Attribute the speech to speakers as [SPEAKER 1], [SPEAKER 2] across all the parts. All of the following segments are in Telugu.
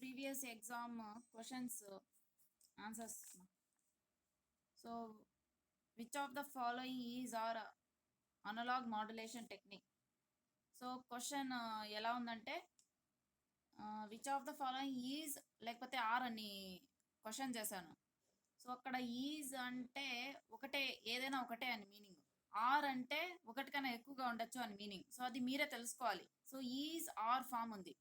[SPEAKER 1] previous exam questions answers. So which of the following is our analog modulation technique? So question ఎలా ఉందంటే which of the following is లేకపోతే ఆర్ అని క్వశ్చన్ చేశాను. సో అక్కడ ఈజ్ అంటే ఒకటే, ఏదైనా ఒకటే అని మీనింగ్. ఆర్ అంటే ఒకటి కన్నా ఎక్కువగా ఉండొచ్చు అని మీనింగ్. సో అది మీరే తెలుసుకోవాలి. సో ఈజ్ ఆర్ ఫామ్ ఉంది.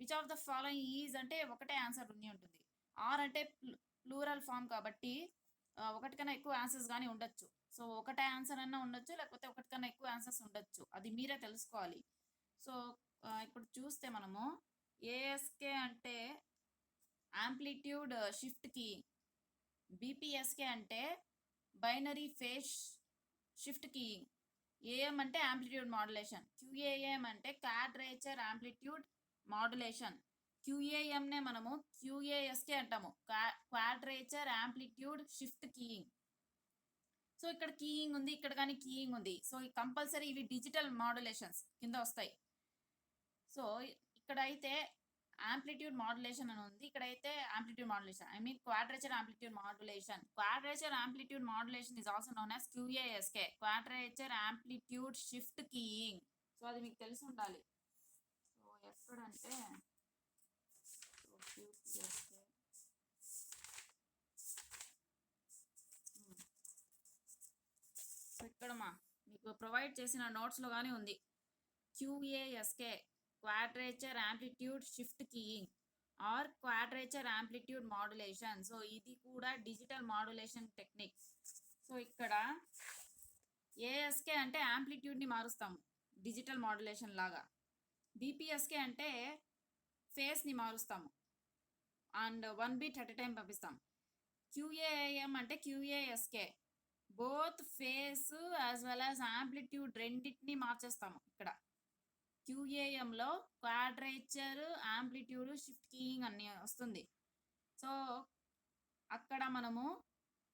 [SPEAKER 1] Which of the following is అంటే ఒకటే ఆన్సర్ ఉండి ఉంటుంది. ఆర్ అంటే ప్లూరల్ ఫామ్ కాబట్టి ఒకటి కన్నా ఎక్కువ ఆన్సర్స్ కానీ ఉండొచ్చు. సో ఒకటే ఆన్సర్ అన్నా ఉండొచ్చు, లేకపోతే ఒకటి కన్నా ఎక్కువ ఆన్సర్స్ ఉండొచ్చు. అది మీరే తెలుసుకోవాలి. సో ఇప్పుడు చూస్తే మనము ఏఎస్కే అంటే యాంప్లిట్యూడ్ షిఫ్ట్ కి, బీపీఎస్కే అంటే బైనరీ ఫేజ్ షిఫ్ట్ కి, ఏఎం అంటే యాంప్లిట్యూడ్ మాడ్యులేషన్, క్యూఏఎం అంటే క్వాడ్రేచర్ యాంప్లిట్యూడ్ మాడ్యులేషన్, క్యూఏఎంనే మనము క్యూఏఎస్కే అంటాము, quadrature amplitude shift keying. So ఇక్కడ కీయింగ్ ఉంది, ఇక్కడ కానీ కీయింగ్ ఉంది. సో కంపల్సరీ ఇవి డిజిటల్ మాడ్యులేషన్స్ కింద వస్తాయి. సో ఇక్కడ అయితే యాంప్లిట్యూడ్ మాడ్యులేషన్ అని ఉంది, ఇక్కడైతే amplitude modulation, I mean quadrature amplitude modulation. Quadrature amplitude modulation is also known as QASK, quadrature amplitude shift keying. So అది మీకు తెలిసి ఉండాలి. సో ఎక్కడంటే క్యూఏఎస్కే, సో ఇక్కడ మీకు ప్రొవైడ్ చేసిన నోట్స్లో కానీ ఉంది. QASK quadrature amplitude shift keying or quadrature amplitude modulation. So ఇది కూడా డిజిటల్ మాడ్యులేషన్ టెక్నిక్. సో ఇక్కడ ఏఎస్కే అంటే యాంప్లిట్యూడ్ని మారుస్తాము డిజిటల్ మాడ్యులేషన్ లాగా. బీపీఎస్కే అంటే ఫేస్ని మారుస్తాము and 1 bit at a time పంపిస్తాం. క్యూఏఎం అంటే QASK both phase as well as amplitude రెండింటిని మార్చేస్తాము. ఇక్కడ క్యూఏఎంలో క్వాడ్రేచర్ యాంప్లిట్యూడ్ షిఫ్ట్ కీయింగ్ అని వస్తుంది. సో అక్కడ మనము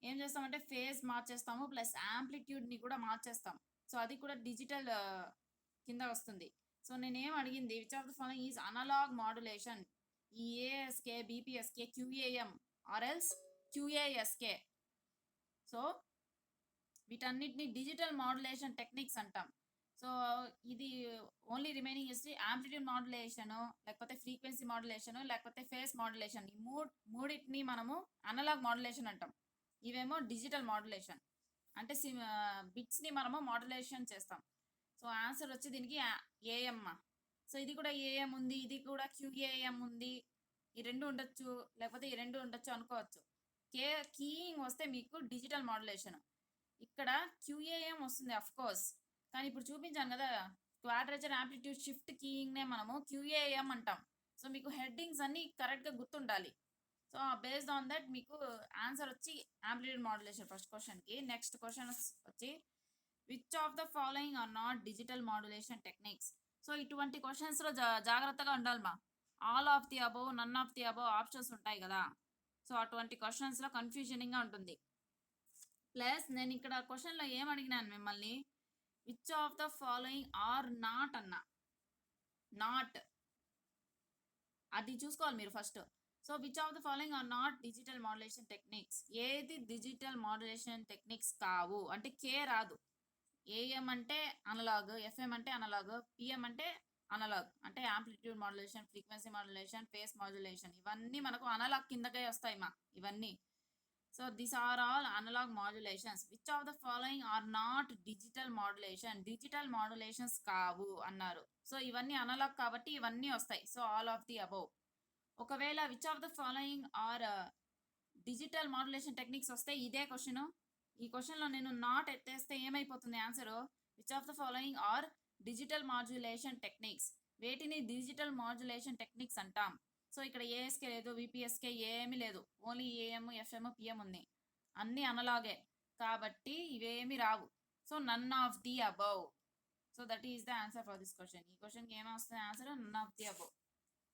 [SPEAKER 1] ఏం చేస్తామంటే ఫేజ్ మార్చేస్తాము ప్లస్ యాంప్లిట్యూడ్ని కూడా మార్చేస్తాం. సో అది కూడా డిజిటల్ కింద వస్తుంది. సో నేనేం అడిగింది, which of the following is analog modulation, ఈ ASK, BPSK, QAM or else QASK. So వీటన్నిటిని డిజిటల్ మాడ్యులేషన్ టెక్నిక్స్ అంటాం. సో ఇది only remaining is amplitude modulation, లేకపోతే ఫ్రీక్వెన్సీ మాడ్యులేషను, లేకపోతే ఫేస్ మాడ్యులేషన్. ఈ మూడింటిని మనము అనలాగ్ మాడ్యులేషన్ అంటాం. ఇవేమో డిజిటల్ మాడ్యులేషన్ అంటే బిట్స్ని మనము మాడ్యులేషన్ చేస్తాం. సో ఆన్సర్ వచ్చి దీనికి ఏఎం. సో ఇది కూడా ఏఎం ఉంది, ఇది కూడా క్యూఏఎం ఉంది. ఈ రెండు ఉండొచ్చు, లేకపోతే ఈ రెండు ఉండొచ్చు అనుకోవచ్చు. కీయింగ్ వస్తే మీకు డిజిటల్ మాడ్యులేషన్, ఇక్కడ క్యూఏఎం వస్తుంది అఫ్ కోర్స్. కానీ ఇప్పుడు చూపించాను కదా క్వాడ్రేచర్ యాంప్లిట్యూడ్ షిఫ్ట్ కీయింగ్నే మనము క్యూఏఎం అంటాం. సో మీకు హెడ్డింగ్స్ అన్నీ కరెక్ట్గా గుర్తుండాలి. సో బేస్డ్ ఆన్ దట్ మీకు ఆన్సర్ వచ్చి యాంప్లిట్యూడ్ మాడ్యులేషన్ ఫస్ట్ క్వశ్చన్కి. నెక్స్ట్ క్వశ్చన్ వచ్చి which of the following are not digital modulation techniques. So ఇటువంటి క్వశ్చన్స్లో జాగ్రత్తగా ఉండాలి all of the above, none of the above options ఉంటాయి కదా. సో అటువంటి క్వశ్చన్స్లో కన్ఫ్యూజనింగ్గా ఉంటుంది. ప్లస్ నేను ఇక్కడ క్వశ్చన్లో ఏం అడిగినాను మిమ్మల్ని, which of the following are not అన్నా. నాట్ అది చూసుకోవాలి మీరు first. So which of the following are not digital modulation techniques, ఏది డిజిటల్ మాడ్యులేషన్ టెక్నిక్స్ కావు అంటే కే రాదు. ఏఎం అంటే అనలాగ్, ఎఫ్ఎం అంటే అనలాగ్, పిఎం అంటే అనలాగ్ అంటే amplitude modulation, frequency modulation, phase modulation. ఇవన్నీ మనకు అనలాగ్ కిందకే వస్తాయి ఇవన్నీ. So these are all analog modulations. Which of the following are not digital modulation, digital modulations కావు అన్నారు. సో ఇవన్నీ అనలాగ్ కాబట్టి ఇవన్నీ వస్తాయి. So all of the above. ఒకవేళ which of the following are digital modulation techniques వస్తే ఇదే క్వశ్చన్. ఈ క్వశ్చన్లో నేను నాట్ ఎత్తేస్తే ఏమైపోతుంది answer, which of the following are digital modulation techniques. వేటిని డిజిటల్ మాడ్యులేషన్ టెక్నిక్స్ అంటాం. సో ఇక్కడ ఏఎస్కే లేదు, విపిఎస్కే ఏమీ లేదు, ఓన్లీ ఏఎం, ఎఫ్ఎం, పిఎం ఉంది. అన్నీ అనలాగే కాబట్టి ఇవేమి రావు. So none of the above. So that is the answer for this question. ఈ క్వశ్చన్కి ఏమొస్తుంది answer, none of the above.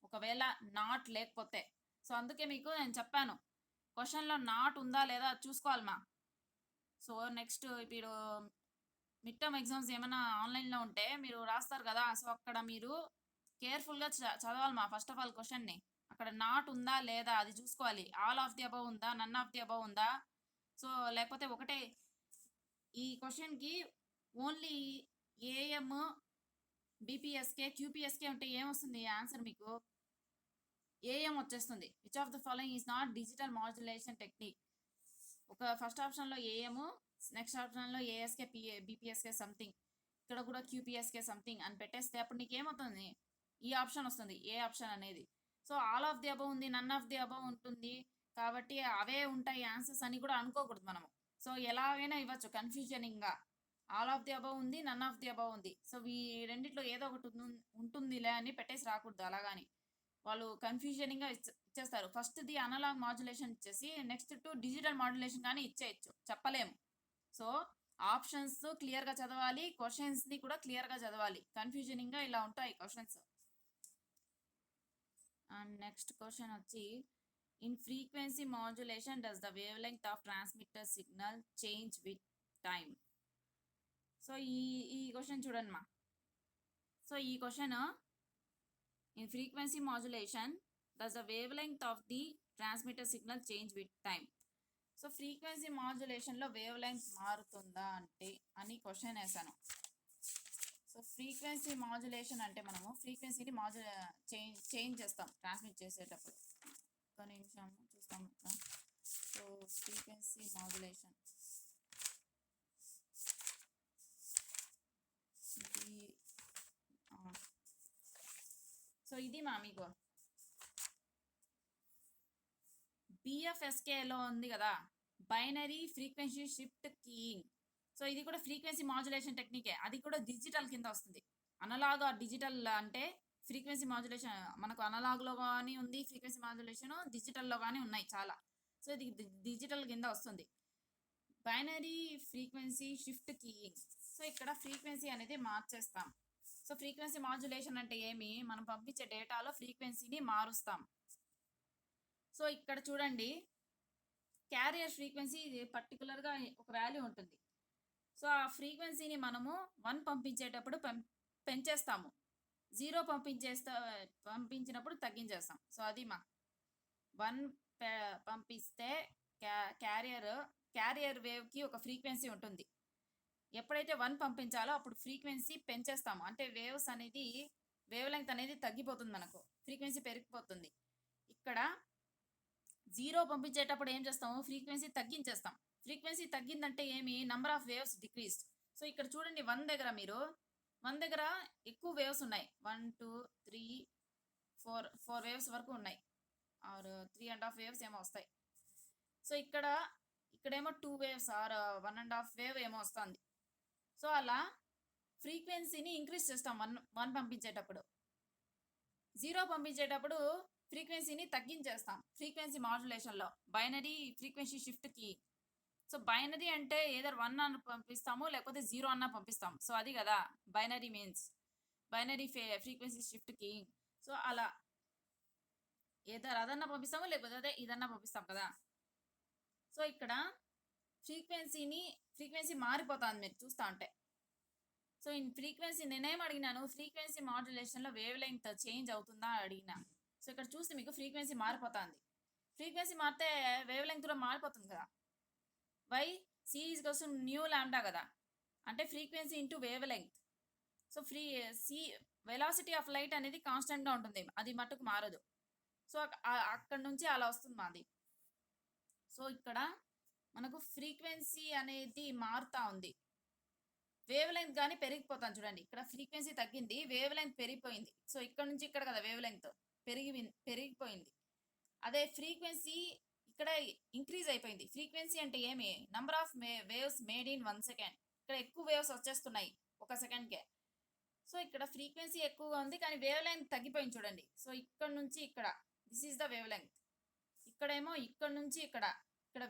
[SPEAKER 1] ఒకవేళ నాట్ లేకపోతే. సో అందుకే మీకు నేను చెప్పాను క్వశ్చన్లో నాట్ ఉందా లేదా చూసుకోవాలి సో నెక్స్ట్ ఇప్పుడు మిడ్ టర్మ్ ఎగ్జామ్స్ ఏమైనా ఆన్లైన్లో ఉంటే మీరు రాస్తారు కదా. సో అక్కడ మీరు కేర్ఫుల్గా చదవాలి ఫస్ట్ ఆఫ్ ఆల్ క్వశ్చన్ని. అక్కడ నాట్ ఉందా లేదా అది చూసుకోవాలి. ఆల్ ఆఫ్ ది అబవ్ ఉందా, నన్ ఆఫ్ ది అబవ్ ఉందా. సో లేకపోతే ఒకటే ఈ క్వశ్చన్కి ఓన్లీ ఏఎం, బీపీఎస్కే, క్యూపీఎస్కే ఉంటే ఏమొస్తుంది ఆన్సర్ మీకు? ఏఎం వచ్చేస్తుంది. Which of the following is not digital modulation technique. ఒక ఫస్ట్ ఆప్షన్లో ఏఎం, నెక్స్ట్ ఆప్షన్లో ఏఎస్కే, బీపీఎస్కే సంథింగ్, ఇక్కడ కూడా క్యూపీఎస్కే సంథింగ్ అని పెట్టేస్తే అప్పుడు నీకు ఏమవుతుంది? ఈ ఆప్షన్ వస్తుంది, ఏ ఆప్షన్ అనేది. So all of the above ఉంది, నన్ ఆఫ్ ది అబవ్ ఉంటుంది, కాబట్టి అవే ఉంటాయి ఆన్సర్స్ అని కూడా అనుకోకూడదు మనము. సో ఎలాగైనా ఇవ్వచ్చు కన్ఫ్యూజనింగ్గా. ఆల్ ఆఫ్ ది అబవ్ ఉంది, నన్ ఆఫ్ ది అబవ్ ఉంది, సో ఈ రెండిట్లో ఏదో ఒకటి ఉంటుందిలే అని పెట్టేసి రాకూడదు అలాగని. వాళ్ళు కన్ఫ్యూజనింగ్గా ఇచ్చేస్తారు. ఫస్ట్ది అనలాగ్ మాడ్యులేషన్ ఇచ్చేసి నెక్స్ట్ టు డిజిటల్ మాడ్యులేషన్ కానీ ఇచ్చేయచ్చు, చెప్పలేము. సో ఆప్షన్స్ క్లియర్గా చదవాలి, క్వశ్చన్స్ని కూడా క్లియర్గా చదవాలి. కన్ఫ్యూజనింగ్గా ఇలా ఉంటాయి క్వశ్చన్స్. అండ్ నెక్స్ట్ క్వశ్చన్ వచ్చి, in frequency modulation does the wave length of transmitter signal change with time. So ఈ క్వశ్చన్ చూడండి మా. సో ఈ question, in frequency modulation does the wave length of the transmitter signal change with time. So frequency మాడ్యులేషన్లో వేవ్ లెంగ్త్ మారుతుందా అంటే అని క్వశ్చన్ వేసాను. సో ఫ్రీక్వెన్సీ మాడ్యులేషన్ అంటే మనము ఫ్రీక్వెన్సీని చేంజ్ చేస్తాం ట్రాన్స్మిట్ చేసేటప్పుడు. ఒక నిమిషం చూస్తాం ఇక్కడ. సో ఫ్రీక్వెన్సీ మాడ్యులేషన్ సో ఇది మా మీకు బిఎఫ్ఎస్కేలో ఉంది కదా, binary frequency shift keying. So ఇది కూడా ఫ్రీక్వెన్సీ మాడ్యులేషన్ టెక్నికే, అది కూడా డిజిటల్ కింద వస్తుంది. అనలాగ్ డిజిటల్ అంటే ఫ్రీక్వెన్సీ మాడ్యులేషన్ మనకు అనలాగ్లో కానీ ఉంది, ఫ్రీక్వెన్సీ మాడ్యులేషన్ డిజిటల్లో కానీ ఉన్నాయి చాలా. సో ఇది డిజిటల్ కింద వస్తుంది. Binary frequency shift keying. So ఇక్కడ ఫ్రీక్వెన్సీ అనేది మార్చేస్తాం. సో ఫ్రీక్వెన్సీ మాడ్యులేషన్ అంటే ఏమి? మనం పంపించే డేటాలో ఫ్రీక్వెన్సీని మారుస్తాం. సో ఇక్కడ చూడండి, క్యారియర్ ఫ్రీక్వెన్సీ పర్టికులర్గా ఒక వాల్యూ ఉంటుంది. సో ఆ ఫ్రీక్వెన్సీని మనము 1 పంపించేటప్పుడు పెంచేస్తాము, 0 పంపించినప్పుడు తగ్గించేస్తాం. సో అది మా 1 పంపిస్తే క్యారియర్ వేవ్కి ఒక ఫ్రీక్వెన్సీ ఉంటుంది. ఎప్పుడైతే 1 పంపించాలో అప్పుడు ఫ్రీక్వెన్సీ పెంచేస్తాము, అంటే వేవ్ లెంగ్త్ అనేది తగ్గిపోతుంది, మనకు ఫ్రీక్వెన్సీ పెరిగిపోతుంది. ఇక్కడ 0 పంపించేటప్పుడు ఏం చేస్తాము? ఫ్రీక్వెన్సీ తగ్గించేస్తాం. ఫ్రీక్వెన్సీ తగ్గిందంటే ఏమి? Number of waves decreased. So ఇక్కడ చూడండి, 1 దగ్గర ఎక్కువ వేవ్స్ ఉన్నాయి. 1 2 3 4 వేవ్స్ వరకు ఉన్నాయి, ఆర్ 3.5 వేవ్స్ ఏమో వస్తాయి. సో ఇక్కడేమో 2 వేవ్స్ ఆర్ 1.5 వేవ్ ఏమో వస్తుంది. సో అలా ఫ్రీక్వెన్సీని ఇంక్రీజ్ చేస్తాం 1 పంపించేటప్పుడు. 0 పంపించేటప్పుడు ఫ్రీక్వెన్సీని తగ్గించేస్తాం. ఫ్రీక్వెన్సీ మాడ్యులేషన్లో బైనరీ ఫ్రీక్వెన్సీ షిఫ్ట్కి. సో బైనరీ అంటే ఏదర్ 1 అన్న పంపిస్తాము, లేకపోతే 0 అన్న పంపిస్తాం. సో అది కదా బైనరీ మీన్స్, బైనరీ ఫ్రీక్వెన్సీ షిఫ్ట్కి. సో అలా ఏదర్ అదన్నా పంపిస్తాము, లేకపోతే ఇదన్నా పంపిస్తాం కదా. సో ఇక్కడ ఫ్రీక్వెన్సీ మారిపోతుంది మీరు చూస్తూ ఉంటే. సో ఇన్ ఫ్రీక్వెన్సీ నేనేం అడిగినాను? ఫ్రీక్వెన్సీ మాడ్యులేషన్లో వేవ్ లెంగ్త్ చేంజ్ అవుతుందా అని అడిగినా. సో ఇక్కడ చూస్తే మీకు ఫ్రీక్వెన్సీ మారిపోతుంది. ఫ్రీక్వెన్సీ మారితే వేవ్ లెంగ్త్ కూడా మారిపోతుంది కదా. Why? C is equals to nu lambda కదా, అంటే frequency into wave length. So velocity of light అనేది కాన్స్టెంట్గా ఉంటుంది, అది మట్టుకు మారదు. సో అక్కడ నుంచి అలా వస్తుంది మాది. సో ఇక్కడ మనకు ఫ్రీక్వెన్సీ అనేది మారుతూ ఉంది, వేవ్ లెంగ్త్ కానీ పెరిగిపోతాను. చూడండి, ఇక్కడ ఫ్రీక్వెన్సీ తగ్గింది, వేవ్ లెంగ్త్ పెరిగిపోయింది. సో ఇక్కడ నుంచి ఇక్కడ కదా వేవ్ లెంగ్త్ పెరిగిపోయింది. అదే ఫ్రీక్వెన్సీ ఇక్కడ ఇంక్రీజ్ అయిపోయింది. ఫ్రీక్వెన్సీ అంటే ఏమి? Number of waves made in 1 second. ఇక్కడ ఎక్కువ వేవ్స్ వచ్చేస్తున్నాయి 1 సెకండ్కే. సో ఇక్కడ ఫ్రీక్వెన్సీ ఎక్కువగా ఉంది, కానీ వేవ్ లెంగ్త్ తగ్గిపోయింది చూడండి. సో ఇక్కడ నుంచి ఇక్కడ this is the wave length. ఇక్కడేమో ఇక్కడ నుంచి ఇక్కడ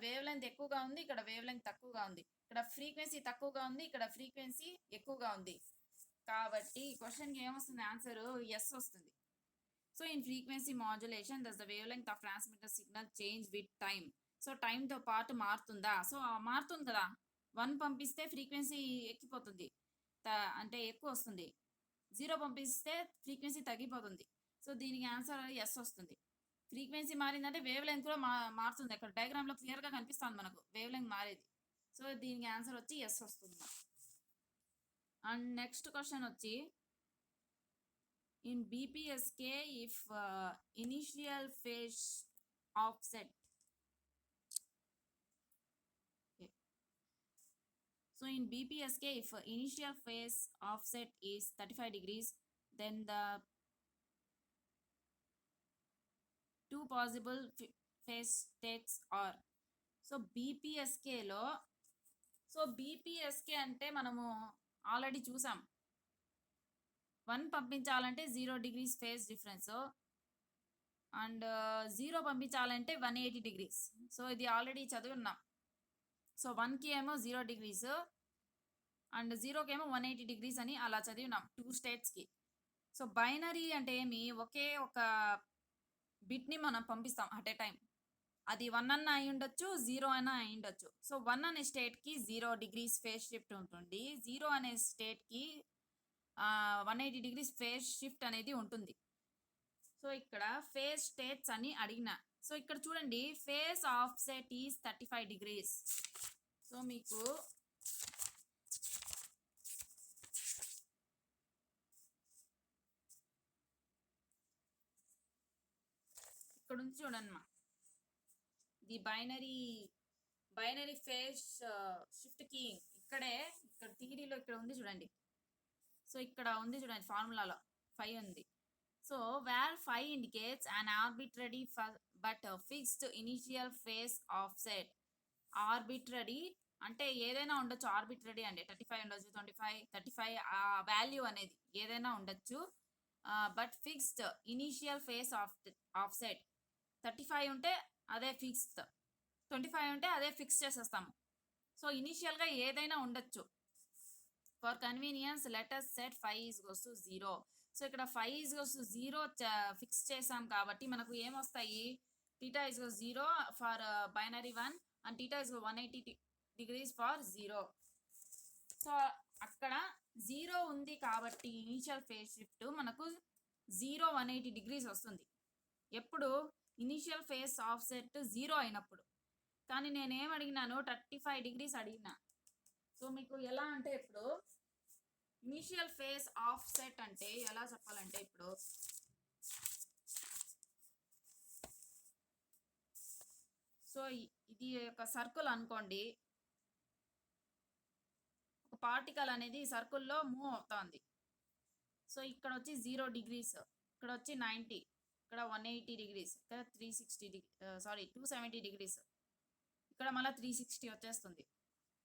[SPEAKER 1] వేవ్ లెంగ్త్ ఎక్కువగా ఉంది, ఇక్కడ వేవ్ లెంగ్త్ తక్కువగా ఉంది. ఇక్కడ ఫ్రీక్వెన్సీ తక్కువగా ఉంది, ఇక్కడ ఫ్రీక్వెన్సీ ఎక్కువగా ఉంది. కాబట్టి క్వశ్చన్కి ఏమొస్తుంది ఆన్సర్? ఎస్ వస్తుంది. So in frequency modulation does the wave length of transmitter signal change with time. So టైంతో పాటు మారుతుందా? సో మారుతుంది కదా. 1 పంపిస్తే ఫ్రీక్వెన్సీ ఎక్కిపోతుంది, అంటే ఎక్కువ వస్తుంది. 0 పంపిస్తే ఫ్రీక్వెన్సీ తగ్గిపోతుంది. సో దీనికి ఆన్సర్ ఎస్ వస్తుంది. ఫ్రీక్వెన్సీ మారిందంటే వేవ్ లెంగ్త్ కూడా మారుతుంది. అక్కడ డయాగ్రామ్లో క్లియర్గా కనిపిస్తుంది మనకు వేవ్ లెంగ్త్ మారేది. సో దీనికి ఆన్సర్ వచ్చి ఎస్ వస్తుంది. అండ్ నెక్స్ట్ క్వశ్చన్ వచ్చి in BPSK if initial phase offset. So in BPSK, if initial phase offset is 35 degrees, then the two possible phase states are. So BPSKలో BPSK అంటే మనము ఆల్రెడీ చూసాం. 1 పంపించాలంటే 0 degrees phase difference అండ్ 0 పంపించాలంటే 180 degrees. సో ఇది ఆల్రెడీ చదివి ఉన్నాం. సో 1కి ఏమో 0 degrees అండ్ 0కి ఏమో 180 degrees అని అలా చదివినాం 2 స్టేట్స్కి. సో బైనరీ అంటే ఏమి, ఒకే ఒక బిట్ని మనం పంపిస్తాం అట్ ఏ టైం. అది 1 అన్న అయి ఉండొచ్చు, 0 అయినా అయి ఉండొచ్చు. సో 1 అనే స్టేట్కి 0 degrees ఫేజ్ షిఫ్ట్ ఉంటుంది, 0 అనే స్టేట్కి 180 degrees ఫేజ్ షిఫ్ట్ అనేది ఉంటుంది. సో ఇక్కడ ఫేజ్ స్టేట్స్ అని అడిగిన. సో ఇక్కడ చూడండి, phase offset is 35 degrees. So మీకు ఇక్కడ నుంచి చూడండి మా ది బైనరీ ఫేజ్ షిఫ్ట్ కి ఇక్కడ థియరీలో ఇక్కడ ఉంది చూడండి. సో ఇక్కడ ఉంది చూడండి, ఫార్ములాలో 5 ఉంది. So where 5 indicates an arbitrary but fixed initial phase offset. Arbitrary అంటే ఏదైనా ఉండొచ్చు, ఆర్బిట్రరీ అంటే 35 ఉండొచ్చు, 25, 35 ఆ వాల్యూ అనేది ఏదైనా ఉండొచ్చు. But fixed initial phase offset 35 ఉంటే అదే ఫిక్స్డ్, 25 ఉంటే అదే ఫిక్స్ చేసేస్తాము. సో ఇనిషియల్గా ఏదైనా ఉండొచ్చు. For convenience let us set 5 = 0. So ఇక్కడ 5 = 0 ఫిక్స్ చేసాం కాబట్టి మనకు ఏమొస్తాయి, θ = 0 for binary 1 and θ = 180 degrees for 0. So అక్కడ 0 ఉంది కాబట్టి ఇనిషియల్ ఫేజ్ షిఫ్ట్ మనకు 0 180 degrees వస్తుంది. ఎప్పుడు ఇనిషియల్ ఫేజ్ ఆఫ్సెట్ 0 అయినప్పుడు. కానీ నేనేం అడిగినాను, 35 degrees అడిగినా. సో మీకు ఎలా అంటే ఇప్పుడు ఇనిషియల్ ఫేజ్ ఆఫ్సెట్ అంటే ఎలా చెప్పాలంటే, ఇప్పుడు సో ఇది ఒక సర్కిల్ అనుకోండి. ఒక పార్టికల్ అనేది సర్కిల్లో మూవ్ అవుతుంది. సో ఇక్కడ వచ్చి 0 degrees, ఇక్కడ వచ్చి 90, ఇక్కడ 180 degrees, ఇక్కడ 270 degrees, ఇక్కడ మళ్ళీ 360 వచ్చేస్తుంది.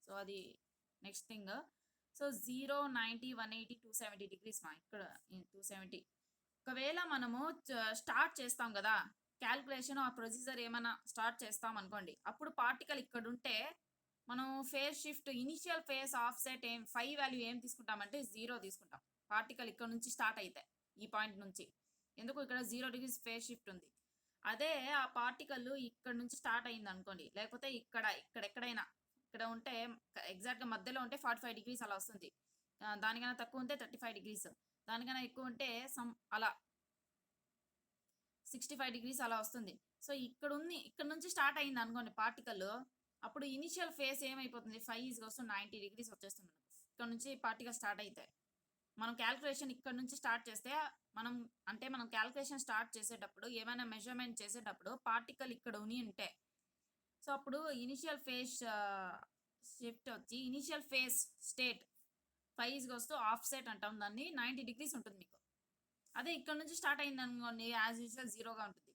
[SPEAKER 1] సో అది నెక్స్ట్ థింగ్. సో 0, 90, 180, 270 degrees మా ఇక్కడ 270. ఒకవేళ మనము స్టార్ట్ చేస్తాం కదా క్యాల్కులేషన్, ఆ ప్రొసీజర్ ఏమైనా స్టార్ట్ చేస్తాం అనుకోండి, అప్పుడు పార్టికల్ ఇక్కడ ఉంటే మనం phase shift initial phase offset 5 value ఏం తీసుకుంటామంటే 0 తీసుకుంటాం. పార్టికల్ ఇక్కడ నుంచి స్టార్ట్ అయితే ఈ పాయింట్ నుంచి, ఎందుకు ఇక్కడ 0 degrees ఫేజ్ షిఫ్ట్ ఉంది. అదే ఆ పార్టికల్ ఇక్కడ నుంచి స్టార్ట్ అయింది అనుకోండి, లేకపోతే ఎక్కడైనా ఇక్కడ ఉంటే ఎగ్జాక్ట్గా మధ్యలో ఉంటే 45 degrees అలా వస్తుంది. దానికన్నా తక్కువ ఉంటే 35 degrees, దానికన్నా ఎక్కువ ఉంటే అలా 65 degrees అలా వస్తుంది. సో ఇక్కడ నుంచి స్టార్ట్ అయింది అనుకోండి పార్టికల్, అప్పుడు ఇనిషియల్ ఫేజ్ ఏమైపోతుంది, 5 = 90 degrees వచ్చేస్తుంది. ఇక్కడ నుంచి పార్టికల్ స్టార్ట్ అయితే మనం క్యాల్కులేషన్ ఇక్కడ నుంచి స్టార్ట్ చేస్తే మనం క్యాల్కులేషన్ స్టార్ట్ చేసేటప్పుడు ఏమైనా మెజర్మెంట్ చేసేటప్పుడు పార్టికల్ ఇక్కడ ఉంటే, సో అప్పుడు ఇనిషియల్ ఫేజ్ షిఫ్ట్ వచ్చి ఇనిషియల్ ఫేజ్ స్టేట్ 5 ఆఫ్సెట్ అంటాం దాన్ని, 90 degrees ఉంటుంది మీకు. అదే ఇక్కడ నుంచి స్టార్ట్ అయింది అనుకోండి, యాజ్ యూజువల్ 0గా ఉంటుంది.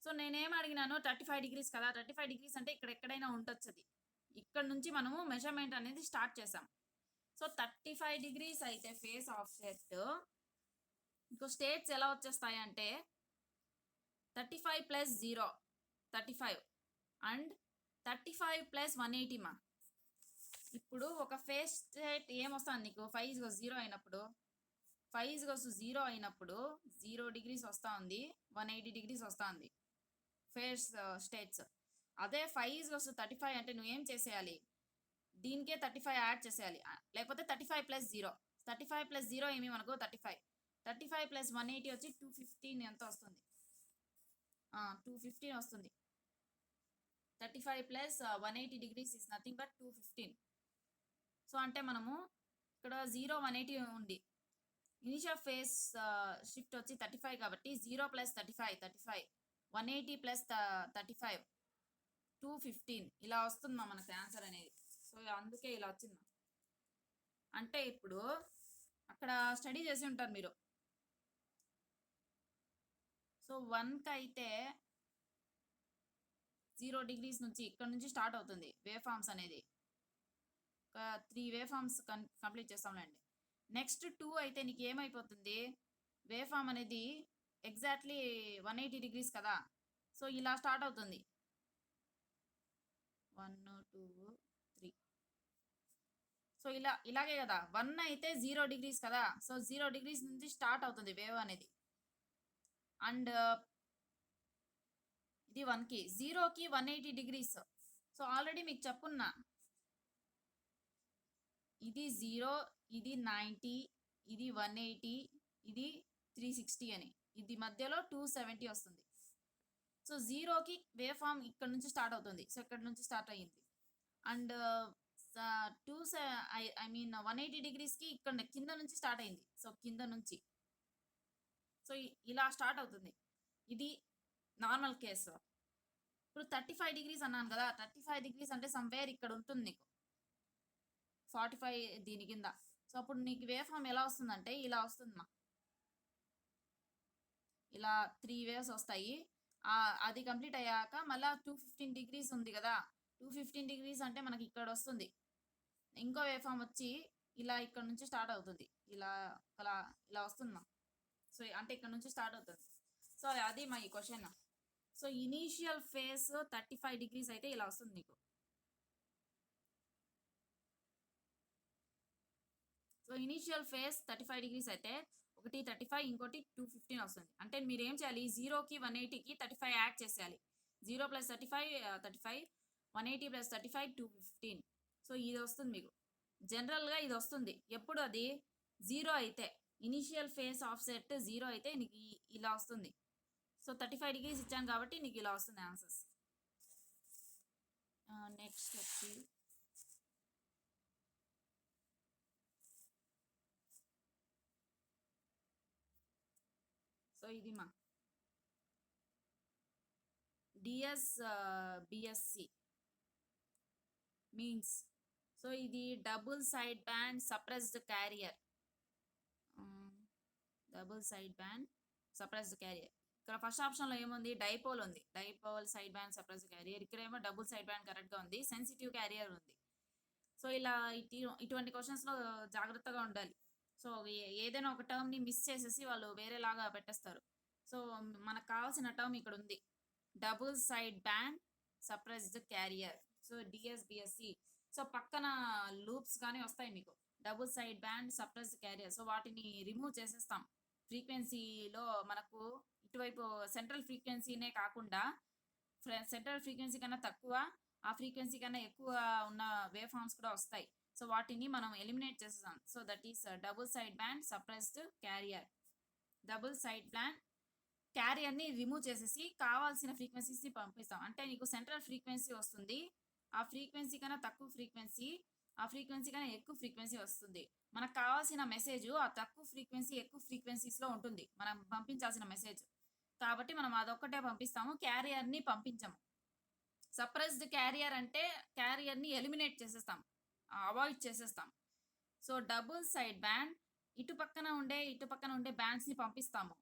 [SPEAKER 1] సో నేనేం అడిగినాను, 35 degrees కదా, 35 degrees అంటే ఎక్కడైనా ఉండొచ్చు. అది ఇక్కడ నుంచి మనము మెజర్మెంట్ అనేది స్టార్ట్ చేసాం. సో 35 degrees అయితే ఫేజ్ ఆఫ్సెట్, ఇంకో స్టేట్స్ ఎలా వచ్చేస్తాయి అంటే 35 + 0 35 అండ్ 35 + 180 మా. ఇప్పుడు ఒక ఫేజ్ స్టేట్ ఏమొస్తుంది నీకు, 5 = 0 అయినప్పుడు 0 degrees వస్తూ ఉంది, 180 degrees వస్తూ ఉంది ఫేజ్ స్టేట్స్. అదే 5 = 35 అంటే నువ్వేం చేసేయాలి, దీనికే 35 యాడ్ చేసేయాలి, లేకపోతే 35 + 0. 35 + 0 ఏమి మనకు 35 + 180 వచ్చి 215 ఎంత వస్తుంది. 215 వస్తుంది. 35 plus 180 degrees is nothing but 215. So అంటే మనము ఇక్కడ 0 180 ఉంది. ఇనిషియల్ ఫేస్ షిఫ్ట్ వచ్చి 35 కాబట్టి 0 ప్లస్ 35 180 ప్లస్ 35 215 ఇలా వస్తుందా మనకు ఆన్సర్ అనేది. సో అందుకే ఇలా వచ్చింది. అంటే ఇప్పుడు అక్కడ స్టడీ చేసి ఉంటారు మీరు. సో 1కి అయితే 0 డిగ్రీస్ నుంచి ఇక్కడ నుంచి స్టార్ట్ అవుతుంది వేవ్ ఫార్మ్స్ అనేది. ఒక 3 వేవ్ ఫార్మ్స్ కంప్లీట్ చేస్తాంలేండి. నెక్స్ట్ 2 అయితే నీకు ఏమైపోతుంది, వేవ్ ఫార్మ్ అనేది ఎగ్జాక్ట్లీ 180 డిగ్రీస్ కదా. సో ఇలా స్టార్ట్ అవుతుంది 1 2 3. సో ఇలాగే కదా. 1 అయితే 0 డిగ్రీస్ కదా. సో 0 డిగ్రీస్ నుంచి స్టార్ట్ అవుతుంది వేవ్ అనేది. అండ్ ఇది 1కి 0కి 180 డిగ్రీస్. సో ఆల్రెడీ మీకు చెప్పున్నా, ఇది 0, ఇది 90, ఇది 180, ఇది 360 అని. ఇది మధ్యలో 270 వస్తుంది. సో 0కి వేవ్ ఫామ్ ఇక్కడ నుంచి స్టార్ట్ అవుతుంది. సో ఇక్కడ నుంచి స్టార్ట్ అయ్యింది. అండ్ 180 డిగ్రీస్కి ఇక్కడ కింద నుంచి స్టార్ట్ అయింది. సో కింద నుంచి సో ఇలా స్టార్ట్ అవుతుంది. ఇది నార్మల్ కేసు. ఇప్పుడు 35 డిగ్రీస్ అన్నాను కదా. 35 డిగ్రీస్ అంటే సమ్వేర్ ఇక్కడ ఉంటుంది నీకు 45 దీని కింద. సో అప్పుడు నీకు వేవ్ ఫామ్ ఎలా వస్తుందంటే ఇలా వస్తుందమ్మా. ఇలా 3 వేవ్స్ వస్తాయి. అది కంప్లీట్ అయ్యాక మళ్ళీ 215 డిగ్రీస్ ఉంది కదా. 215 డిగ్రీస్ అంటే మనకి ఇక్కడ వస్తుంది. ఇంకో వేవ్ ఫామ్ వచ్చి ఇలా ఇక్కడ నుంచి స్టార్ట్ అవుతుంది. ఇలా అలా ఇలా వస్తుందమ్మా. సో అంటే ఇక్కడ నుంచి స్టార్ట్ అవుతుంది. సో అది మా ఈ question. So initial face 35 degrees అయితే ఇలా వస్తుంది నీకు. సో ఇనీషియల్ ఫేస్ 35 డిగ్రీస్ అయితే ఒకటి 35, ఇంకోటి 215 వస్తుంది. అంటే మీరు ఏం చేయాలి, 0కి 180కి 35 యాడ్ చేసేయాలి. 0 ప్లస్ 35 35, 180 ప్లస్ 35 215. సో ఇది వస్తుంది మీకు. జనరల్గా ఇది వస్తుంది ఎప్పుడు, అది 0 అయితే. ఇనీషియల్ ఫేస్ ఆఫ్ సెట్ 0 అయితే నీకు ఇలా వస్తుంది. సో 35 డిగ్రీస్ ఇచ్చాను కాబట్టి నీకు ఇలా వస్తుంది ఆన్సర్స్. నెక్స్ట్ వచ్చి సో ఇది మా డిఎస్ బిఎస్సి మీన్స్. సో ఇది double side band suppressed carrier. Double side band suppressed carrier. ఇక్కడ ఫస్ట్ ఆప్షన్లో ఏముంది, డైపోల్ ఉంది. Dipole side band suppressed carrier. ఇక్కడేమో డబుల్ సైడ్ బ్యాండ్ కరెక్ట్గా ఉంది. సెన్సిటివ్ క్యారియర్ ఉంది. సో ఇలా ఇటువంటి క్వశ్చన్స్లో జాగ్రత్తగా ఉండాలి. సో ఏదైనా ఒక టర్మ్ని మిస్ చేసేసి వాళ్ళు వేరేలాగా పెట్టేస్తారు. సో మనకు కావాల్సిన టర్మ్ ఇక్కడ ఉంది, double side band suppressed carrier. So DSBSC. So పక్కన లూప్స్ కానీ వస్తాయి మీకు, double side band suppressed carrier. So వాటిని రిమూవ్ చేసేస్తాం. ఫ్రీక్వెన్సీలో మనకు ఇటువైపు సెంట్రల్ ఫ్రీక్వెన్సీనే కాకుండా సెంట్రల్ ఫ్రీక్వెన్సీ కన్నా తక్కువ, ఆ ఫ్రీక్వెన్సీ కన్నా ఎక్కువ ఉన్న వేవ్ ఫార్మ్స్ కూడా వస్తాయి. సో వాటిని మనం ఎలిమినేట్ చేసేస్తాం. So that is double side band suppressed carrier. Double side band క్యారియర్ని రిమూవ్ చేసేసి కావాల్సిన ఫ్రీక్వెన్సీస్ని పంపిస్తాం. అంటే నీకు సెంట్రల్ ఫ్రీక్వెన్సీ వస్తుంది, ఆ ఫ్రీక్వెన్సీ కన్నా తక్కువ ఫ్రీక్వెన్సీ, ఆ ఫ్రీక్వెన్సీ కన్నా ఎక్కువ ఫ్రీక్వెన్సీ వస్తుంది. మనకు కావాల్సిన మెసేజ్ ఆ తక్కువ ఫ్రీక్వెన్సీ ఎక్కువ ఫ్రీక్వెన్సీస్లో ఉంటుంది మనం పంపించాల్సిన మెసేజ్. కాబట్టి మనం అదొక్కటే పంపిస్తాము, క్యారియర్ని పంపించము. సప్రెస్డ్ క్యారియర్ అంటే క్యారియర్ని ఎలిమినేట్ చేసేస్తాం, అవాయిడ్ చేసేస్తాం. సో డబుల్ సైడ్ బ్యాండ్ ఇటు పక్కన ఉండే బ్యాండ్స్ని పంపిస్తాము.